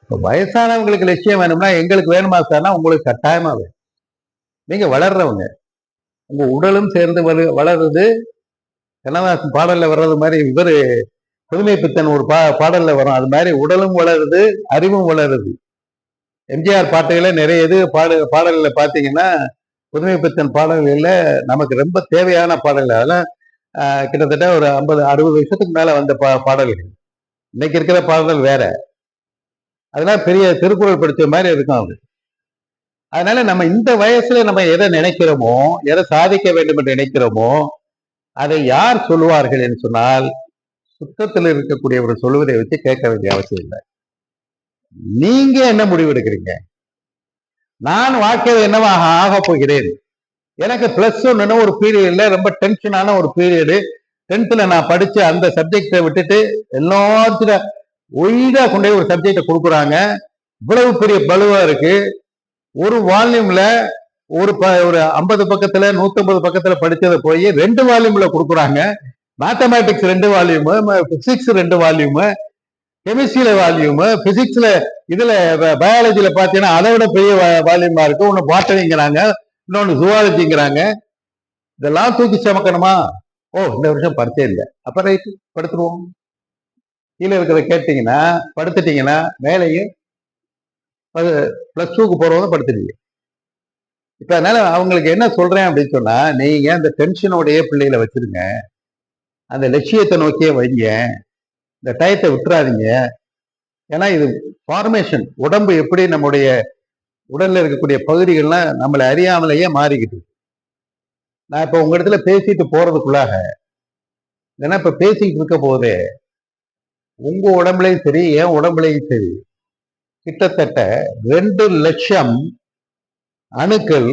வயசானவங்களுக்கு லட்சியம் வேணும்னா எங்களுக்கு வேணுமா சார்னா உங்களுக்கு கட்டாயமா வேணும். நீங்க வளர்றவங்க, உங்க உடலும் சேர்ந்து வளருது. கண்ணதாசன் பாடல்ல வர்றது மாதிரி இவரு புதுமை பித்தன் ஒரு பாடல்ல வரும். அது மாதிரி உடலும் வளருது, அறிவும் வளருது. எம்ஜிஆர் பாட்டுகள நிறைய பாடல்களை பாத்தீங்கன்னா புதுமை பித்தன் பாடல்கள்ல நமக்கு ரொம்ப தேவையான பாடல்கள். அதெல்லாம் கிட்டத்தட்ட ஒரு 50-60 வருஷத்துக்கு மேல வந்த பாடல்கள். இன்னைக்கு இருக்கிற பாடல்கள் வேற. அதெல்லாம் பெரிய திருக்குறள் படிச்ச மாதிரி இருக்கும் அது. அதனால நம்ம இந்த வயசுல நம்ம எதை நினைக்கிறோமோ, எதை சாதிக்க வேண்டும் என்று நினைக்கிறோமோ, அதை யார் சொல்லுவார்கள் என்று சொன்னால் சுத்தத்தில் இருக்கக்கூடியவர் சொல்லுவதை வச்சு கேட்க வேண்டிய அவசியம் இல்லை. நீங்க என்ன முடிவு எடுக்கிறீங்க? நான் வாழ்க்கையில் என்னவாக ஆக போகிறேன்? எனக்கு பிளஸ் ஒன்னு ஒரு பீரியட்ல ரொம்ப டென்ஷனான ஒரு பீரியடு. 10th நான் படிச்ச அந்த சப்ஜெக்டை விட்டுட்டு எல்லாத்துக்கும் ஒய்டா கொண்டே ஒரு சப்ஜெக்டை கொடுக்குறாங்க. இவ்வளவு பெரிய பலுவா இருக்கு. ஒரு வால்யூம்ல ஒரு 50 பக்கத்துல 150 பக்கத்துல படிச்சதை போய் 2 வால்யூம்ல கொடுக்குறாங்க. மேத்தமேட்டிக்ஸ் 2 வால்யூமு, பிசிக்ஸ் 2 வால்யூமு, கெமிஸ்ட்ரியில வால்யூமு, பிசிக்ஸ்ல இதுல பயாலஜில பாத்தீங்கன்னா அதை விட பெரிய வால்யூமா இருக்கு. ஒன்னு பாட்டனிங்கிறாங்க, இன்னொன்னு ஜுவாலஜிங்கிறாங்க. இதெல்லாம் தூக்கி சமக்கணுமா? ஓ, இந்த வருஷம் பரிச்சை இல்லை, அப்ப ரைட்டு படுத்துருவோம். கீழே இருக்கிறத கேட்டீங்கன்னா படுத்துட்டீங்கன்னா மேலையும் பிளஸ் 2க்கு போறவங்க படுத்துட்டீங்க. இப்ப அதனால அவங்களுக்கு என்ன சொல்றேன் அப்படின்னு சொன்னா, நீங்க அந்த டென்ஷனோடைய பிள்ளைகளை வச்சிருங்க, அந்த லட்சியத்தை நோக்கியே வைங்க, இந்த டயத்தை விட்டுறாதீங்க. ஏன்னா இது ஃபார்மேஷன். உடம்பு எப்படி நம்முடைய உடல்ல இருக்கக்கூடிய பகுதிகள்லாம் நம்மளை அறியாமலேயே மாறிக்கிட்டு. நான் இப்ப உங்க இடத்துல பேசிட்டு போறதுக்குள்ளாக, ஏன்னா இப்ப பேசிக்கிட்டு இருக்க போதே உங்க உடம்புலையும் சரி என் உடம்புலையும் சரி கிட்டத்தட்ட 2 லட்சம் அணுக்கள்